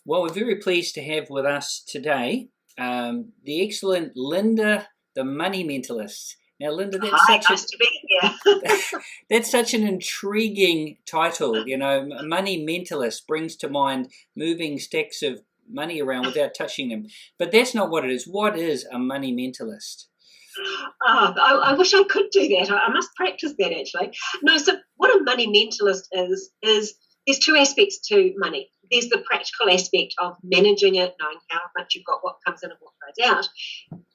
Well, we're very pleased to have with us today the excellent Lynda, the Money Mentalist. Now, Lynda, Hi, nice to be here. that's such an intriguing title. You know, Money Mentalist brings to mind moving stacks of money around without touching them. But that's not what it is. What is a money mentalist? I wish I could do that. I must practice that, actually. No, so what a money mentalist is there's two aspects to money. There's the practical aspect of managing it, knowing how much you've got, what comes in and what goes out.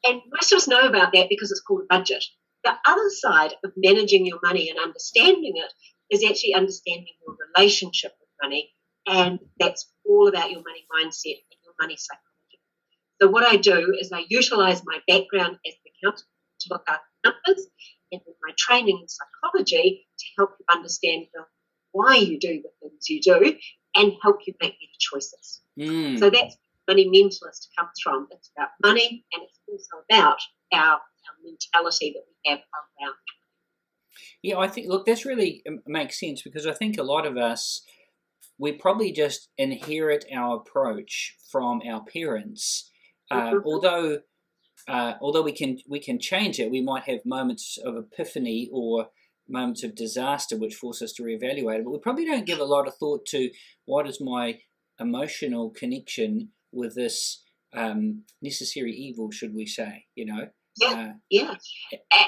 And most of us know about that because it's called a budget. The other side of managing your money and understanding it is actually understanding your relationship with money, and that's all about your money mindset and your money psychology. So what I do is I utilise my background as an accountant to look at numbers, and then my training in psychology to help you understand why you do the things you do and help you make better choices. So that's where Money Mentalist comes from. It's about money, and it's also about our mentality that we have around it. Yeah, I think, look, this really makes sense, because I think a lot of us, we probably just inherit our approach from our parents. Although we can change it, we might have moments of epiphany or moments of disaster which force us to reevaluate it. But we probably don't give a lot of thought to what is my emotional connection with this necessary evil, should we say? You know. Yeah.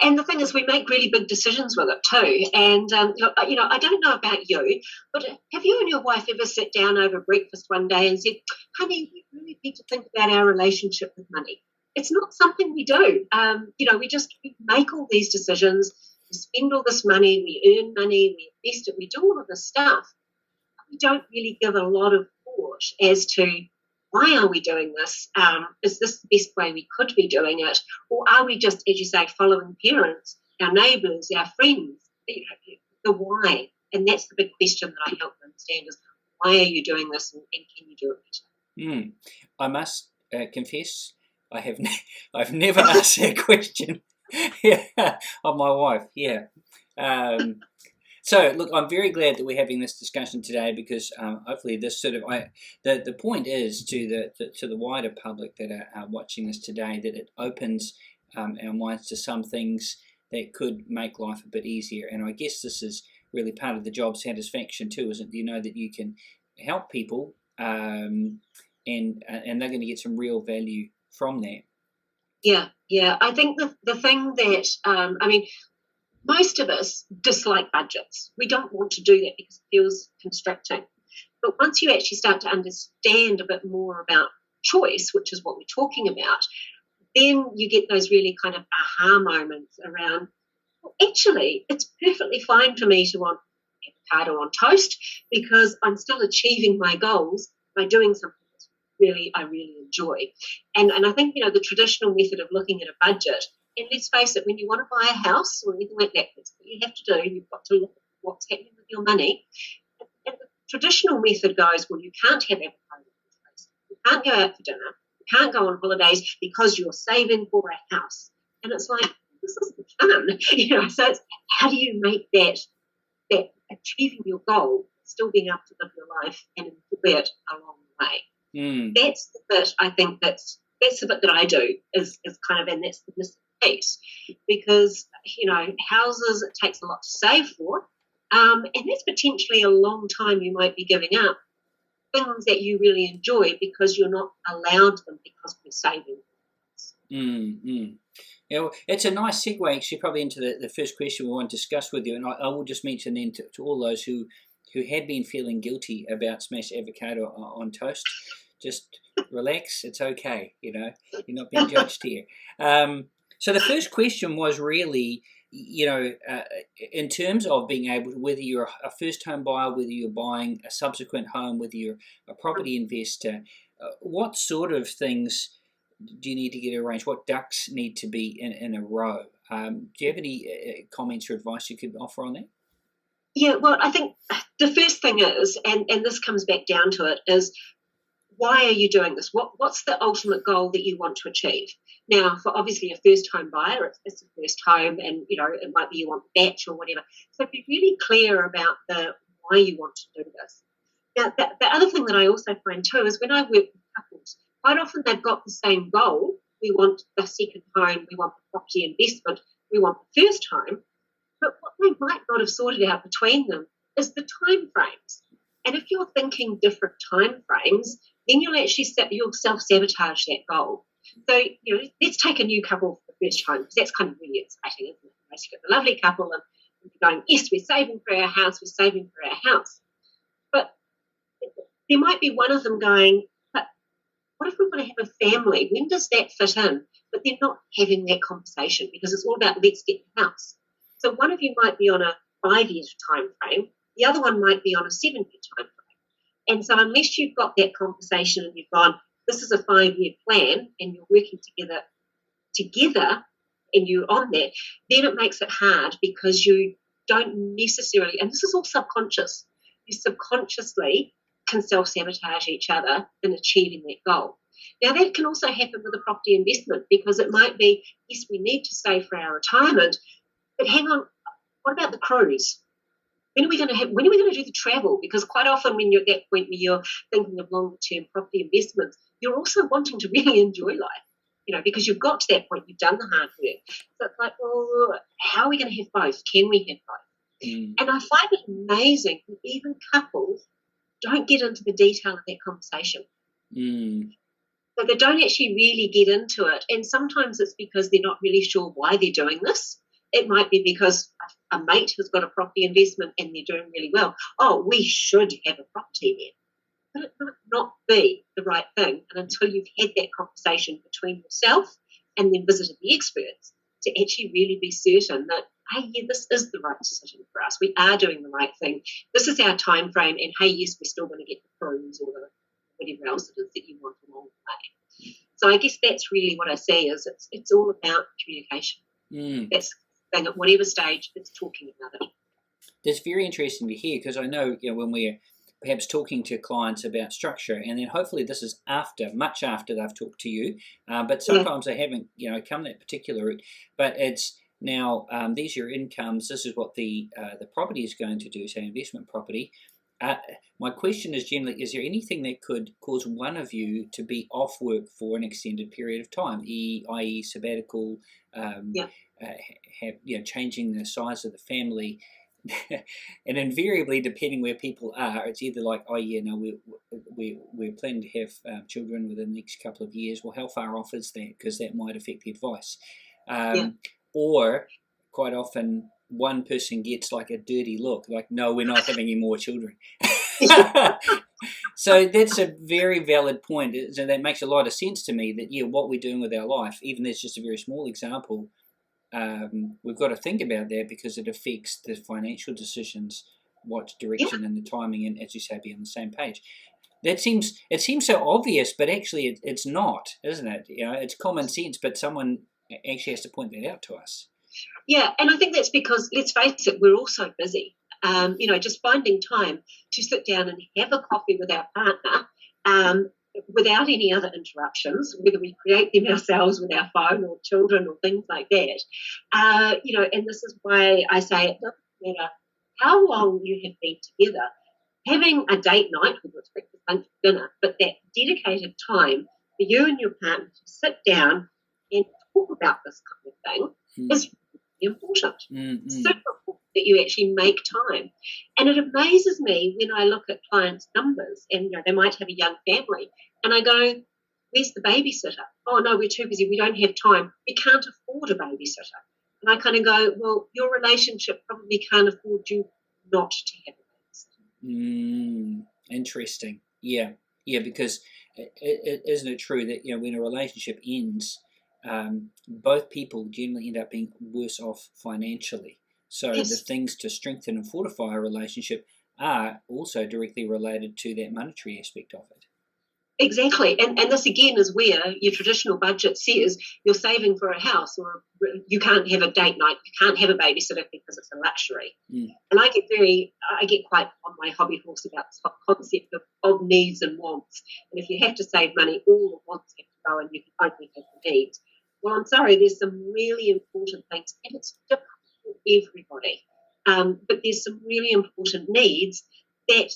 And the thing is, we make really big decisions with it too. And, I don't know about you, but have you and your wife ever sat down over breakfast one day and said, honey, we really need to think about our relationship with money? It's not something we do. We make all these decisions, we spend all this money, we earn money, we invest it, we do all of this stuff. We don't really give a lot of thought as to, why are we doing this? Is this the best way we could be doing it? Or are we just, as you say, following parents, our neighbours, our friends? The why. And that's the big question that I help them understand is, why are you doing this, and can you do it better? I must confess, I've never asked that question of my wife. Yeah. So, look, I'm very glad that we're having this discussion today, because hopefully this sort of the point is to the wider public that are watching this today, that it opens our minds to some things that could make life a bit easier. And I guess this is really part of the job satisfaction too, isn't it? You know that you can help people, and they're going to get some real value from that. Yeah. I think the thing that most of us dislike budgets. We don't want to do that because it feels constricting. But once you actually start to understand a bit more about choice, which is what we're talking about, then you get those really kind of aha moments around, well, actually, it's perfectly fine for me to want avocado on toast, because I'm still achieving my goals by doing something that I really enjoy. And I think, the traditional method of looking at a budget, and let's face it, when you want to buy a house or anything like that, that's what you have to do. You've got to look at what's happening with your money. And the traditional method goes, well, you can't have avocado, you can't go out for dinner, you can't go on holidays because you're saving for a house. And it's like, this isn't fun. So it's, how do you make that achieving your goal, still being able to live your life and enjoy it along the way? That's the bit, I think, that's the bit that I do, is kind of, and that's the missing piece, because houses, it takes a lot to save for, and that's potentially a long time you might be giving up things that you really enjoy because you're not allowed them because we're saving. Well, it's a nice segue actually probably into the first question we want to discuss with you, and I will just mention then to all those who had been feeling guilty about smashed avocado on toast, just relax, it's okay, you're not being judged here. So the first question was really, in terms of being able to, whether you're a first home buyer, whether you're buying a subsequent home, whether you're a property investor, what sort of things do you need to get arranged? What ducks need to be in a row? Do you have any comments or advice you could offer on that? Yeah, well, I think the first thing is, and this comes back down to it, is why are you doing this? What's the ultimate goal that you want to achieve? Now, for obviously a first home buyer, it's a first home, and it might be you want batch or whatever. So be really clear about the why you want to do this. Now, the other thing that I also find too is when I work with couples, quite often they've got the same goal. We want the second home, we want the property investment, we want the first home. But what they might not have sorted out between them is the time frames. And if you're thinking different time frames, then you'll self-sabotage that goal. So, let's take a new couple for the first home, because that's kind of really exciting, isn't it? You get the lovely couple and you're going, yes, we're saving for our house, But there might be one of them going, but what if we want to have a family? When does that fit in? But they're not having that conversation because it's all about let's get the house. So one of you might be on a 5-year time frame, the other one might be on a 7-year time frame. And so unless you've got that conversation and you've gone, this is a 5-year plan and you're working together and you're on that, then it makes it hard because you don't necessarily, and this is all subconscious, you subconsciously can self-sabotage each other in achieving that goal. Now, that can also happen with a property investment because it might be, yes, we need to save for our retirement, but hang on, what about the cruise? When are we going to do the travel? Because quite often when you're at that point where you're thinking of longer-term property investments, you're also wanting to really enjoy life, because you've got to that point, you've done the hard work. So it's like, well, how are we going to have both? Can we have both? And I find it amazing that even couples don't get into the detail of that conversation. So they don't actually really get into it. And sometimes it's because they're not really sure why they're doing this. It might be because a mate has got a property investment and they're doing really well. Oh, we should have a property there. But it might not be the right thing. And until you've had that conversation between yourself and then visited the experts to actually really be certain that, hey, yeah, this is the right decision for us. We are doing the right thing. This is our time frame. And, hey, yes, we're still going to get the cruise or whatever else it is that you want along the way. So I guess that's really what I say is it's all about communication. That's the thing at whatever stage it's talking about it. That's very interesting to hear because I know when we're perhaps talking to clients about structure, and then hopefully this is much after they've talked to you, but sometimes they haven't come that particular route. But it's now these are your incomes. This is what the property is going to do, say investment property. My question is generally, is there anything that could cause one of you to be off work for an extended period of time, i.e. sabbatical, changing the size of the family? And invariably, depending where people are, it's either like, we're planning to have children within the next couple of years. Well, how far off is that? Because that might affect the advice. Or quite often, one person gets like a dirty look, like, no, we're not having any more children. So that's a very valid point. So that makes a lot of sense to me that, what we're doing with our life, even though it's just a very small example, we've got to think about that because it affects the financial decisions, what direction and the timing, and as you say, be on the same page. It seems so obvious, but actually it's not, isn't it? It's common sense, but someone actually has to point that out to us. Yeah, and I think that's because, let's face it, we're all so busy. Just finding time to sit down and have a coffee with our partner without any other interruptions, whether we create them ourselves with our phone or children or things like that. And this is why I say it doesn't matter how long you have been together, having a date night, whether it's breakfast, lunch, dinner, but that dedicated time for you and your partner to sit down and talk about this kind of thing is really important. Super important that you actually make time. And it amazes me when I look at clients' numbers and they might have a young family and I go, where's the babysitter? Oh, no, we're too busy. We don't have time. We can't afford a babysitter. And I kind of go, well, your relationship probably can't afford you not to have a babysitter. Interesting. Yeah, because isn't it true that when a relationship ends, both people generally end up being worse off financially. So the things to strengthen and fortify a relationship are also directly related to that monetary aspect of it. Exactly. And this again is where your traditional budget says you're saving for a house or you can't have a date night, you can't have a babysitter because it's a luxury. And I get quite on my hobby horse about this concept of needs and wants. And if you have to save money, all the wants have to go and you can only have the needs. Well, I'm sorry, there's some really important things, and it's different for everybody. But there's some really important needs that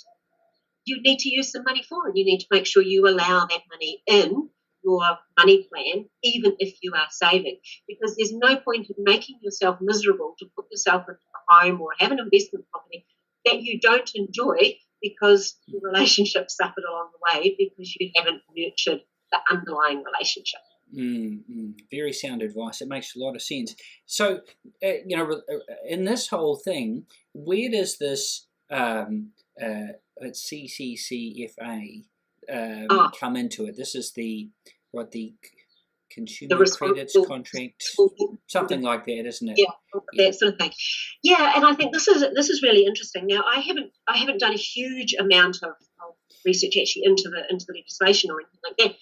you need to use some money for, and you need to make sure you allow that money in your money plan, even if you are saving, because there's no point in making yourself miserable to put yourself into a home or have an investment property that you don't enjoy because your relationship suffered along the way because you haven't nurtured the underlying relationship. Very sound advice. It makes a lot of sense. So, in this whole thing, where does this CCCFA come into it? This is the consumer credits contract, something like that, isn't it? Yeah, that sort of thing. Yeah, and I think this is really interesting. Now, I haven't done a huge amount of research actually into the legislation or anything like that.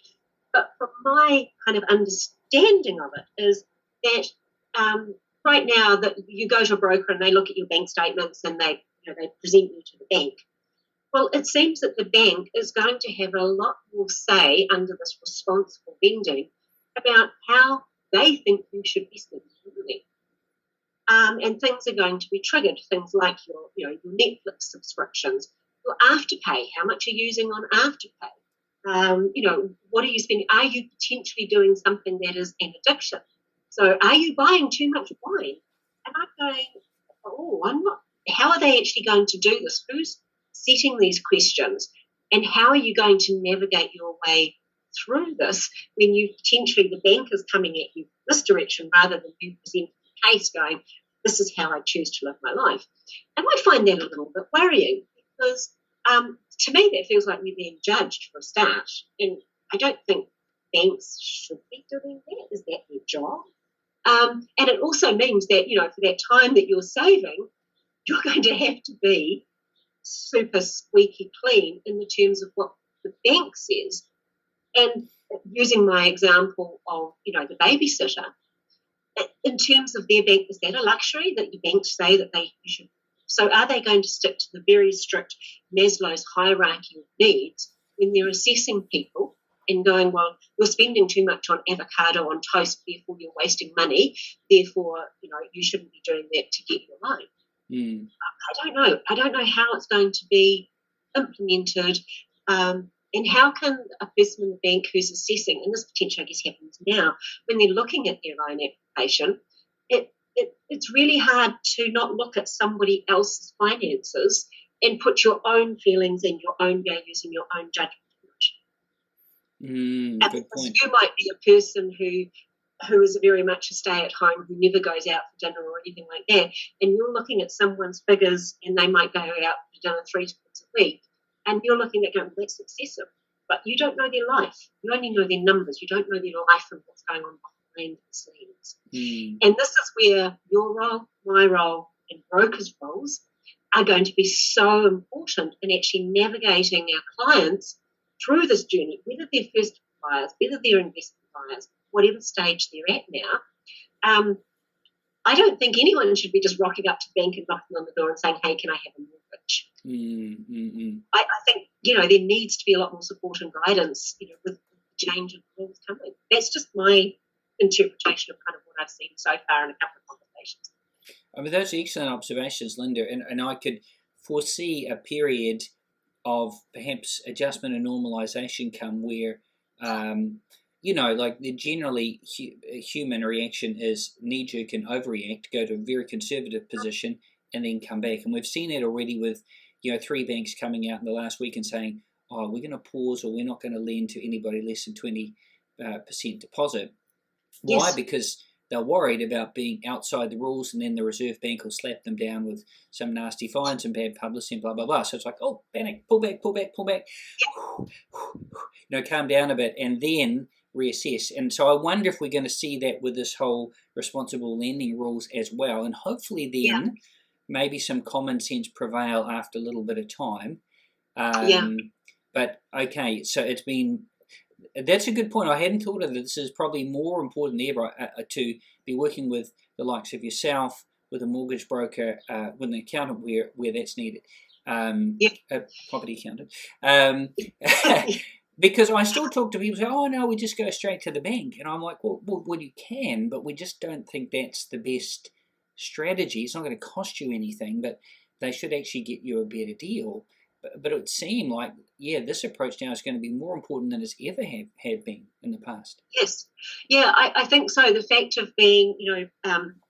But from my kind of understanding of it is that right now that you go to a broker and they look at your bank statements and they present you to the bank. Well, it seems that the bank is going to have a lot more say under this responsible lending about how they think you should be spending your money. And things are going to be triggered, things like your Netflix subscriptions, your Afterpay, how much you're using on Afterpay. What are you spending? Are you potentially doing something that is an addiction? So are you buying too much wine? And I'm going, I'm not. How are they actually going to do this? Who's setting these questions? And how are you going to navigate your way through this when you potentially the bank is coming at you this direction rather than you present the case going, this is how I choose to live my life? And I find that a little bit worrying because to me, that feels like we're being judged for a start. And I don't think banks should be doing that. Is that their job? And it also means that, for that time that you're saving, you're going to have to be super squeaky clean in the terms of what the bank says. And using my example of, the babysitter, in terms of their bank, is that a luxury that your banks say that you should? So are they going to stick to the very strict Maslow's hierarchy of needs when they're assessing people and going, well, you're spending too much on avocado on toast, therefore you're wasting money, therefore, you shouldn't be doing that to get your loan. I don't know. I don't know how it's going to be implemented and how can a person in the bank who's assessing, and this potentially I guess happens now, when they're looking at their loan application, it's really hard to not look at somebody else's finances and put your own feelings and your own values and your own judgment on it. Good point. You might be a person who is very much a stay-at-home, who never goes out for dinner or anything like that, and you're looking at someone's figures and they might go out for dinner 3 times a week, and you're looking at going, that's excessive. But you don't know their life. You only know their numbers. You don't know their life and what's going on behind the scenes. And this is where your role, my role, and brokers' roles are going to be so important in actually navigating our clients through this journey, whether they're first buyers, whether they're investment buyers, whatever stage they're at now. I don't think anyone should be just rocking up to the bank and knocking on the door and saying, hey, can I have a mortgage? I think, there needs to be a lot more support and guidance, with the change of rules coming. That's just my interpretation of kind of what I've seen so far in a couple of conversations. I mean, those are excellent observations, Lynda, and I could foresee a period of perhaps adjustment and normalisation come where, like the generally human reaction is knee-jerk and overreact, go to a very conservative position and then come back. And we've seen that already with, 3 banks coming out in the last week and saying, we're going to pause or we're not going to lend to anybody less than 20% deposit. Why? Yes. Because they're worried about being outside the rules and then the Reserve Bank will slap them down with some nasty fines and bad publicity and blah, blah, blah. So it's like, panic, pull back, calm down a bit and then reassess. And so I wonder if we're going to see that with this whole responsible lending rules as well. And hopefully then maybe some common sense prevail after a little bit of time. But okay, so that's a good point. I hadn't thought of it. This is probably more important than ever to be working with the likes of yourself, with a mortgage broker, with an accountant where that's needed, a property accountant. Because I still talk to people who say, oh, no, we just go straight to the bank. And I'm like, well, you can, but we just don't think that's the best strategy. It's not going to cost you anything, but they should actually get you a better deal. but it would seem like, this approach now is going to be more important than it's ever have been in the past. Yes. Yeah, I think so. The fact of being,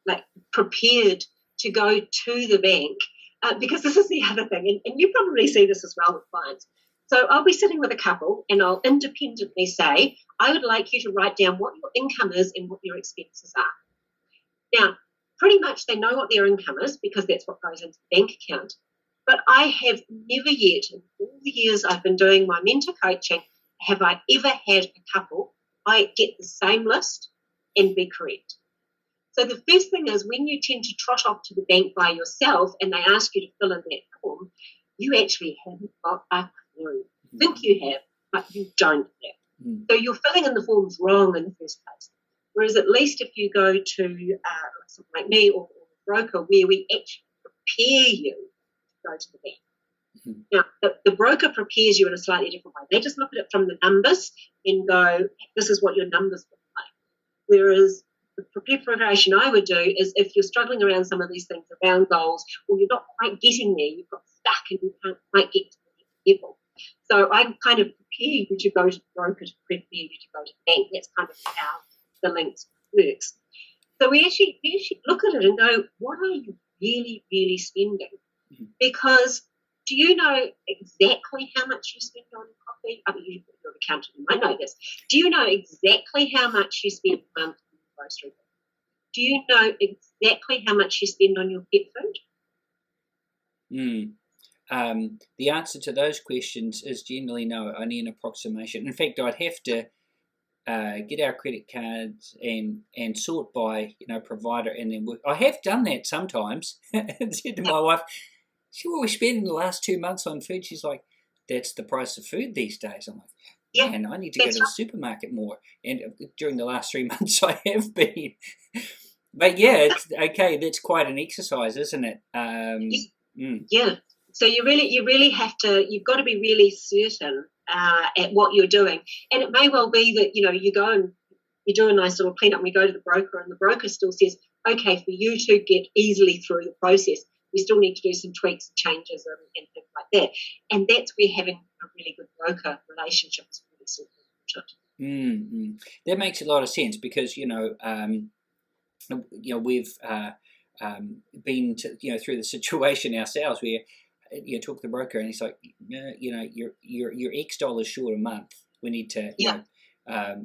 like prepared to go to the bank, because this is the other thing, and you probably see this as well with clients. So I'll be sitting with a couple and I'll independently say, I would like you to write down what your income is and what your expenses are. Now, pretty much they know what their income is because that's what goes into the bank account. But I have never yet, in all the years I've been doing my mentor coaching, have I ever had a couple I get the same list and be correct. So the first thing is, when you tend to trot off to the bank by yourself and they ask you to fill in that form, you actually haven't got a clue. You think you have, but you don't have. So you're filling in the forms wrong in the first place. Whereas at least if you go to someone like me or a broker, where we actually prepare you to go to the bank. Now, the broker prepares you in a slightly different way. They just look at it from the numbers and go, this is what your numbers look like. Whereas the preparation I would do is, if you're struggling around some of these things, around goals, or you're not quite getting there, you've got stuck and you can't quite get to the next level. So I kind of prepare you to go to the broker to prepare you to go to the bank. That's kind of how the links works. So we actually look at it and go, what are you really, really spending? Because do you know exactly how much you spend on coffee? I mean, you're an accountant, you might know this. Do you know exactly how much you spend a month on the grocery bill? Do you know exactly how much you spend on your pet food? The answer to those questions is generally no, only an approximation. In fact, I'd have to get our credit cards and sort by provider, and then work. I have done that sometimes and said to my wife, see what we spent in the last 2 months on food? She's like, that's the price of food these days. I'm like, man, I need to go to the supermarket more. And during the last 3 months I have been. But it's okay, that's quite an exercise, isn't it? Yeah. So you really have to, you've got to be really certain at what you're doing. And it may well be that, you go and you do a nice little cleanup and you go to the broker and the broker still says, okay, for you to get easily through the process, we still need to do some tweaks and changes and things like that. And that's where having a really good broker relationship is really super important. That makes a lot of sense because, we've been through the situation ourselves where you talk to the broker and he's like, you're X dollars short a month. We need to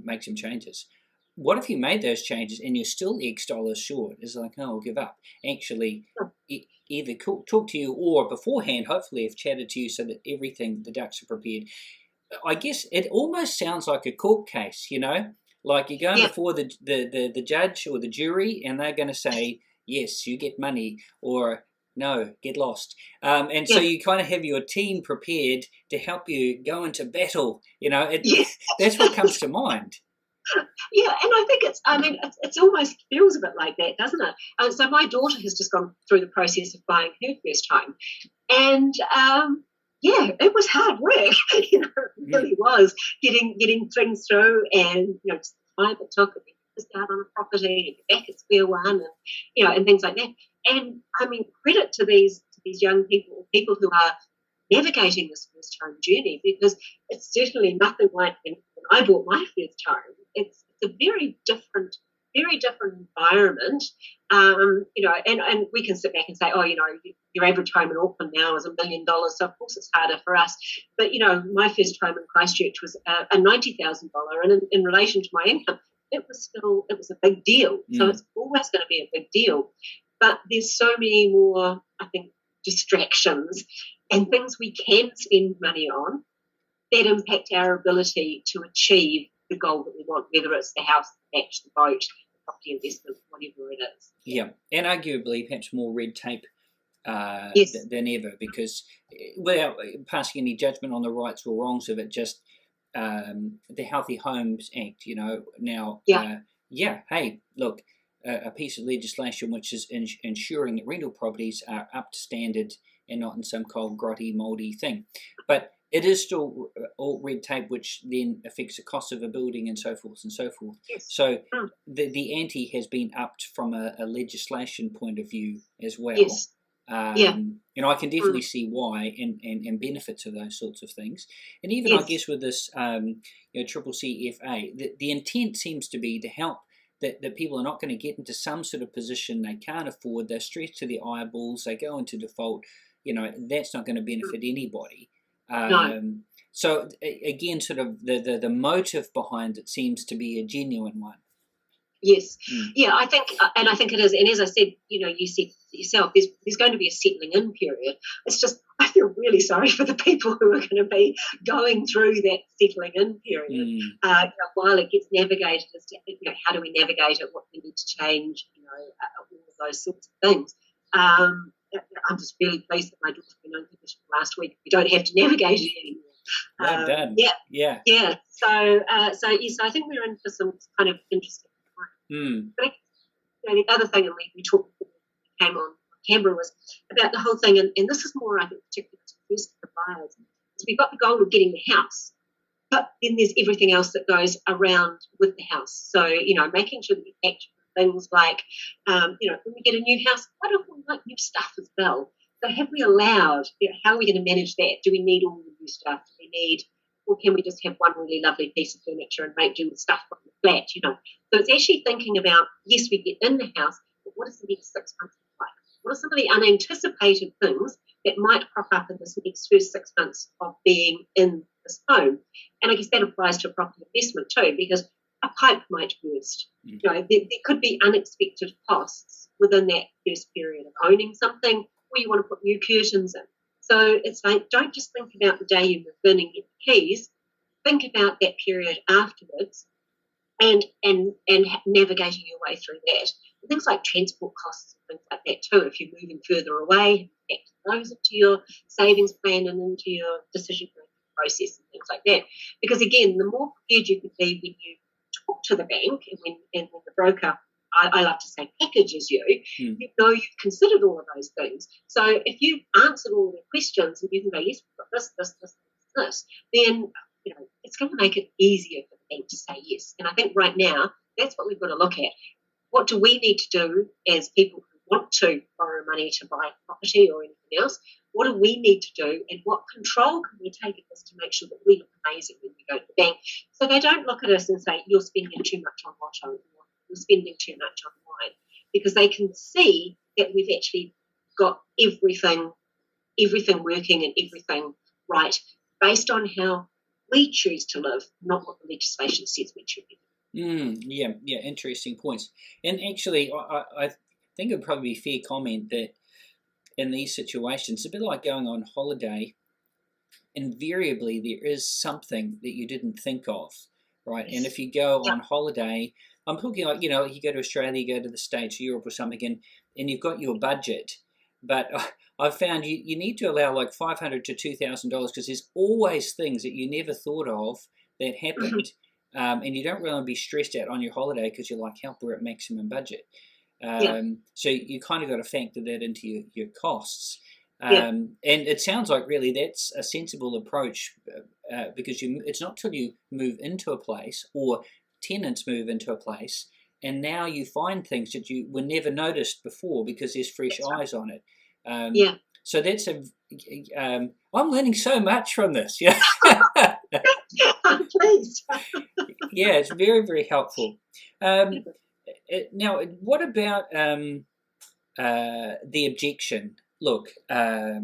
make some changes. What if you made those changes and you're still X dollars short? It's like, no, I'll give up. Actually, either talk to you or beforehand, hopefully have chatted to you so that everything, the ducks are prepared. I guess it almost sounds like a court case, like you're going before the judge or the jury and they're going to say, yes, you get money, or no, get lost. So you kind of have your team prepared to help you go into battle. That's what comes to mind. Yeah, and I think it's almost feels a bit like that, doesn't it? So my daughter has just gone through the process of buying her first home, and it was hard work. It really was getting things through, and just the time it took to start on a property, and back at square one, and things like that. And credit to these young people who are navigating this first home journey, because it's certainly nothing like when I bought my first home. It's a very different environment, and we can sit back and say, your average home in Auckland now is $1 million, so of course it's harder for us. But my first home in Christchurch was a $90,000, and in relation to my income, it was a big deal. So it's always going to be a big deal. But there's so many more, I think, distractions and things we can spend money on that impact our ability to achieve the goal that we want, whether it's the house, the match, the boat, the property investment, whatever it is. Yeah, and arguably perhaps more red tape than ever, because without passing any judgment on the rights or wrongs of it, just the Healthy Homes Act, now, hey, look, a piece of legislation which is ensuring that rental properties are up to standard and not in some cold, grotty, mouldy thing. But it is still all red tape, which then affects the cost of a building and so forth and so forth. Yes. So the ante has been upped from a legislation point of view as well. Yes. I can definitely see why and benefits of those sorts of things. And even I guess with this CCCFA, the intent seems to be to help that people are not going to get into some sort of position they can't afford. They're stressed to the eyeballs. They go into default. That's not going to benefit anybody. No. So again, sort of the motive behind it seems to be a genuine one. Yes. Yeah, I think it is. And as I said, you said yourself, there's going to be a settling in period. It's just, I feel really sorry for the people who are going to be going through that settling in period while it gets navigated as to, how do we navigate it, what do we need to change, all of those sorts of things. I'm just really pleased that my daughter went unconditional last week. We don't have to navigate it anymore. Well done. Yeah. So yes, I think we're in for some kind of interesting. But the other thing, and we talked before we came on Canberra, was about the whole thing, and this is more, I think, particular to first buyers. So we've got the goal of getting the house, but then there's everything else that goes around with the house. So, making sure that we capture things like, when we get a new house, quite often we like new stuff as well. So have we allowed, how are we going to manage that? Do we need all the new stuff? Do we need, or can we just have one really lovely piece of furniture and make do with stuff from the flat, So it's actually thinking about, yes, we get in the house, but what does the next 6 months look like? What are some of the unanticipated things that might crop up in this next first 6 months of being in this home? And I guess that applies to a property investment too, because a pipe might burst. There could be unexpected costs within that first period of owning something, or you want to put new curtains in. So it's like, don't just think about the day you move in and get the keys. Think about that period afterwards and navigating your way through that. And things like transport costs and things like that too. If you're moving further away, factor those into your savings plan and into your decision-making process and things like that. Because again, the more prepared you can be when you talk to the bank and when the broker, I like to say, packages you, you've considered all of those things. So if you've answered all their questions and you can go, yes, we've got this, then it's going to make it easier for the bank to say yes. And I think right now that's what we've got to look at. What do we need to do as people who want to borrow money to buy property or anything else? What do we need to do, and what control can we take of this to make sure that we look amazing when we go to the bank, so they don't look at us and say, you're spending too much on lotto, or you're spending too much on wine, because they can see that we've actually got everything working and everything right based on how we choose to live, not what the legislation says we should be. Yeah, interesting points. And actually, I think it would probably be a fair comment that in these situations, it's a bit like going on holiday. Invariably, there is something that you didn't think of, right? And if you go on holiday, I'm talking like, you go to Australia, you go to the States, Europe or something, and you've got your budget. But I've found you need to allow like $500 to $2,000 because there's always things that you never thought of that happened. And you don't really want to be stressed out on your holiday because you're like, help, we're at maximum budget. So you kind of got to factor that into your costs. And it sounds like really that's a sensible approach because it's not till you move into a place or tenants move into a place and now you find things that you were never noticed before because there's fresh eyes on it. So that's I'm learning so much from this. Yeah. I'm pleased. Yeah, it's very, very helpful. Now, what about the objection? Look, why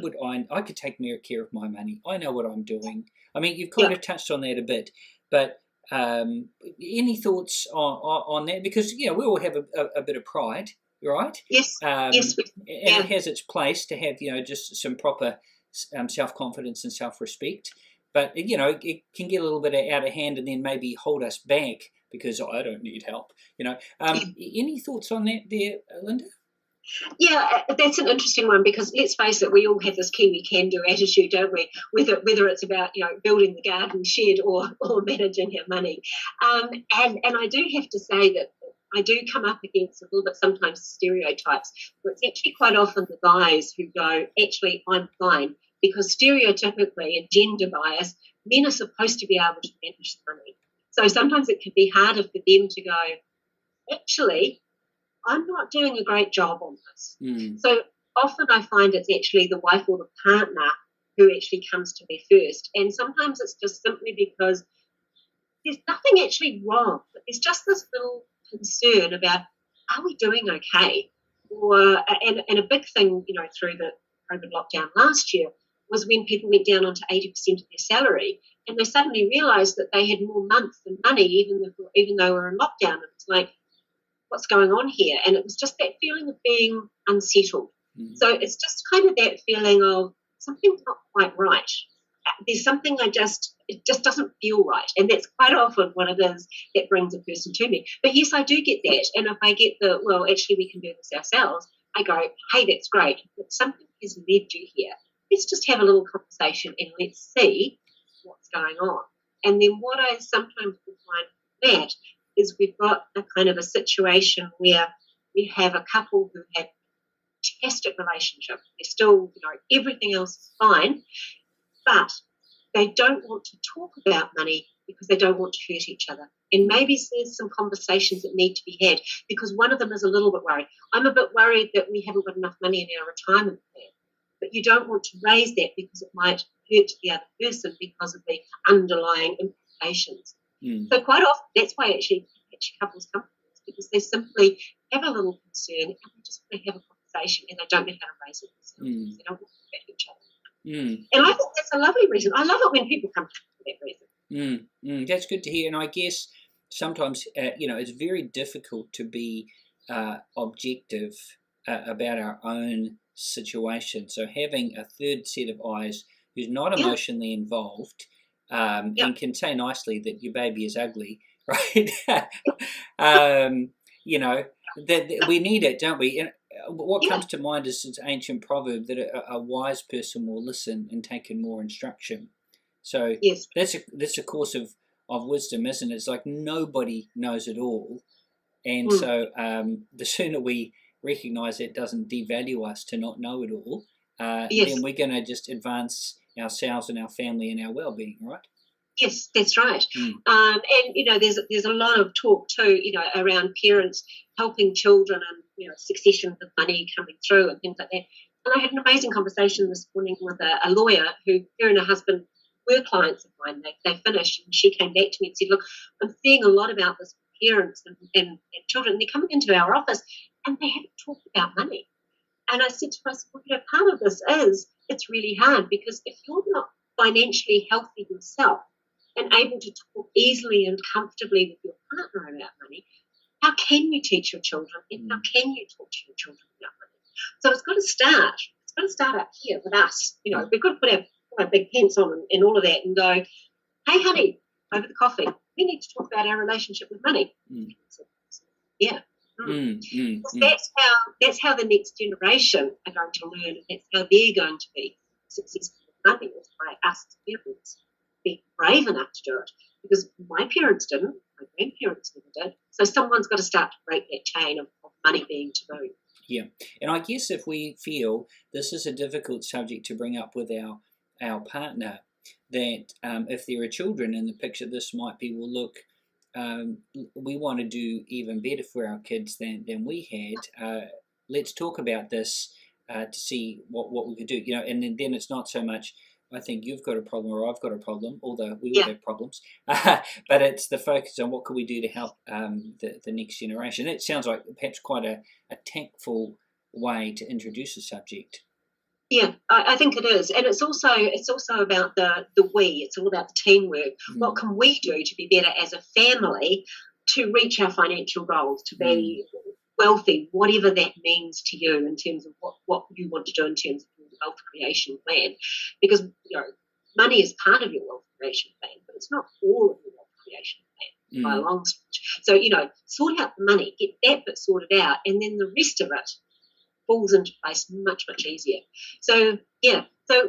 would I could take more care of my money. I know what I'm doing. I mean, you've kind of touched on that a bit, but any thoughts on that? Because, we all have a bit of pride, right? Yes, yes. And it has its place to have, just some proper self-confidence and self-respect. But, it can get a little bit out of hand and then maybe hold us back because I don't need help, Any thoughts on that there, Lynda? Yeah, that's an interesting one because let's face it, we all have this Kiwi can-do attitude, don't we? Whether it's about building the garden shed or managing our money, and I do have to say that I do come up against a little bit sometimes stereotypes. Where it's actually quite often the guys who go, actually, I'm fine, because stereotypically and gender bias, men are supposed to be able to manage the money. So sometimes it can be harder for them to go, actually, I'm not doing a great job on this. Mm. So often I find it's actually the wife or the partner who actually comes to me first. And sometimes it's just simply because there's nothing actually wrong, but there's just this little concern about, are we doing okay? And a big thing, through the COVID lockdown last year was when people went down onto 80% of their salary, and they suddenly realised that they had more month than money, even though we were in lockdown. And it's like, what's going on here? And it was just that feeling of being unsettled. Mm. So it's just kind of that feeling of something's not quite right. There's something it just doesn't feel right. And that's quite often what it is that brings a person to me. But yes, I do get that. And if I get well, actually we can do this ourselves, I go, hey, that's great, but something has led you here. Let's just have a little conversation and let's see what's going on. And then what I sometimes will find that is we've got a kind of a situation where we have a couple who have a fantastic relationship. They're still, everything else is fine, but they don't want to talk about money because they don't want to hurt each other. And maybe there's some conversations that need to be had because one of them is a little bit worried. I'm a bit worried that we haven't got enough money in our retirement plan. But you don't want to raise that because it might hurt the other person because of the underlying implications. Mm. So quite often, that's why actually couples come to us, because they simply have a little concern and they just want to have a conversation and they don't know how to raise it themselves. They don't want to hurt each other. Mm. And I think that's a lovely reason. I love it when people come for that reason. That's good to hear. And I guess sometimes, it's very difficult to be objective about our own situation. So having a third set of eyes who's not emotionally involved and can say nicely that your baby is ugly, right? That we need it, don't we? And what comes to mind is this ancient proverb that a wise person will listen and take in more instruction. So that's a course of wisdom, isn't it? It's like nobody knows it all. And so the sooner we recognise it doesn't devalue us to not know it all, then we're going to just advance ourselves and our family and our well-being, right? Yes, that's right. And there's a lot of talk too, around parents helping children and succession of money coming through and things like that. And I had an amazing conversation this morning with a lawyer who, her and her husband were clients of mine. They finished, and she came back to me and said, "Look, I'm seeing a lot about this with parents and children. They're coming into our office and they haven't talked about money." And I said to myself, well, part of this is it's really hard because if you're not financially healthy yourself and able to talk easily and comfortably with your partner about money, how can you teach your children and how can you talk to your children about money? So it's got to start. It's got to start up here with us. We've got to put our big pants on and all of that and go, hey, honey, over the coffee, we need to talk about our relationship with money. Yeah. That's how the next generation are going to learn, and that's how they're going to be successful with money, is by us as parents be brave enough to do it, because my parents didn't, my grandparents never did. So someone's got to start to break that chain of money being taboo. Yeah, and I guess if we feel this is a difficult subject to bring up with our partner, that if there are children in the picture, this might be, well, look, we want to do even better for our kids than we had. Let's talk about this to see what we could do. And then it's not so much, I think you've got a problem or I've got a problem, although we all have problems. But it's the focus on what can we do to help the next generation. It sounds like perhaps quite a tactful way to introduce a subject. Yeah, I think it is, and it's also about the we. It's all about the teamwork. What can we do to be better as a family to reach our financial goals, to be wealthy, whatever that means to you in terms of what you want to do in terms of your wealth creation plan? Because money is part of your wealth creation plan, but it's not all of your wealth creation plan by a long stretch. So sort out the money, get that bit sorted out, and then the rest of it falls into place much, much easier. So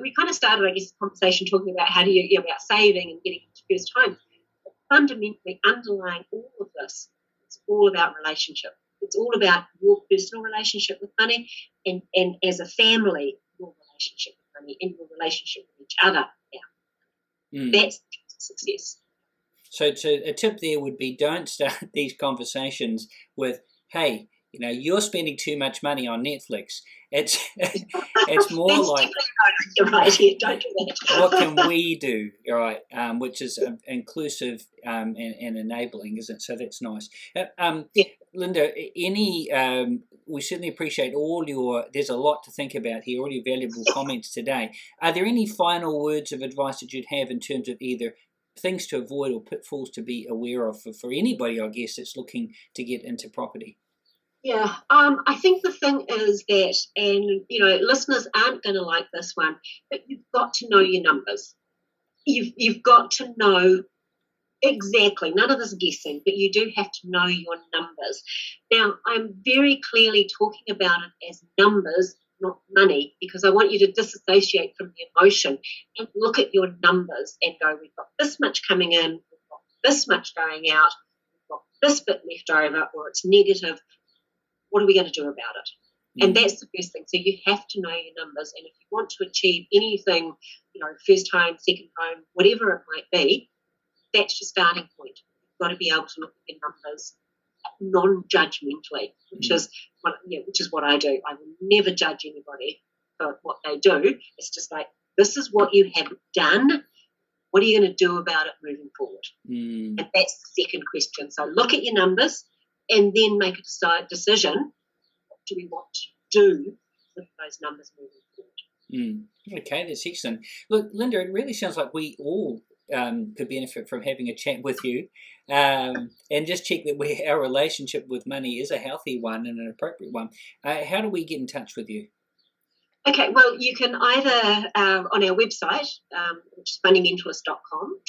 we kind of started, I guess, the conversation talking about how do you about saving and getting into first home. But fundamentally, underlying all of this, it's all about relationship. It's all about your personal relationship with money and as a family, your relationship with money and your relationship with each other. That's success. So a tip there would be, don't start these conversations with, hey, you're spending too much money on Netflix. It's it's more That's like, you're right, yeah, don't do that. what can we do, right? Which is inclusive and enabling, isn't it? So that's nice. Yeah. Lynda, we certainly appreciate there's a lot to think about here, all your valuable comments today. Are there any final words of advice that you'd have in terms of either things to avoid or pitfalls to be aware of for anybody, I guess, that's looking to get into property? Yeah, I think the thing is that, and listeners aren't going to like this one, but you've got to know your numbers. You've got to know exactly, none of this guessing, but you do have to know your numbers. Now, I'm very clearly talking about it as numbers, not money, because I want you to disassociate from the emotion and look at your numbers and go, we've got this much coming in, we've got this much going out, we've got this bit left over, or it's negative. What are we going to do about it? And that's the first thing. So you have to know your numbers. And if you want to achieve anything, first home, second home, whatever it might be, that's your starting point. You've got to be able to look at your numbers non-judgmentally, which is what I do. I will never judge anybody for what they do. It's just like, this is what you have done. What are you going to do about it moving forward? And that's the second question. So look at your numbers and then make a decision. What do we want to do with those numbers moving forward? Okay, that's excellent. Look, Lynda, it really sounds like we all could benefit from having a chat with you, and just check that our relationship with money is a healthy one and an appropriate one. How do we get in touch with you? Okay, well, you can either on our website, which is moneymentalist.com,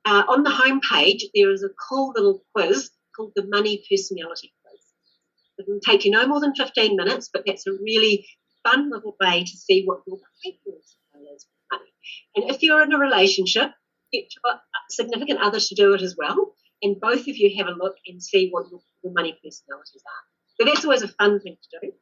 on the homepage there is a cool little quiz called the Money Personality Quiz. It will take you no more than 15 minutes, but that's a really fun little way to see what your behaviour is with money. And if you're in a relationship, get your significant others to do it as well, and both of you have a look and see what your money personalities are. So that's always a fun thing to do.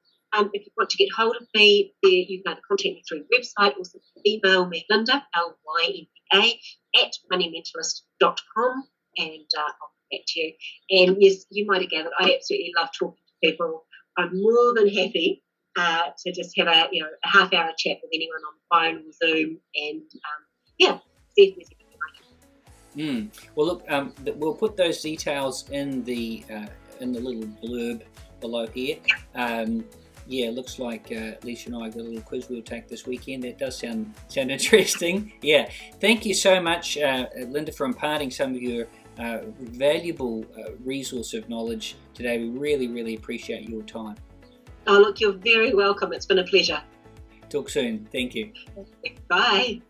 If you want to get hold of me, you can either contact me through the website or email me, Lynda, Lynda, at moneymentalist.com, and I'll get back to you. And yes, you might have gathered, I absolutely love talking to people. I'm more than happy to just have a half-hour chat with anyone on the phone or Zoom, and see if there's anything I can do. Well, look, we'll put those details in the little blurb below here. It looks like Lisa and I got a little quiz we'll take this weekend. That does sound interesting. Yeah, thank you so much, Lynda, for imparting some of your valuable resource of knowledge today. We really, really appreciate your time. Oh, look, you're very welcome. It's been a pleasure. Talk soon. Thank you. Bye.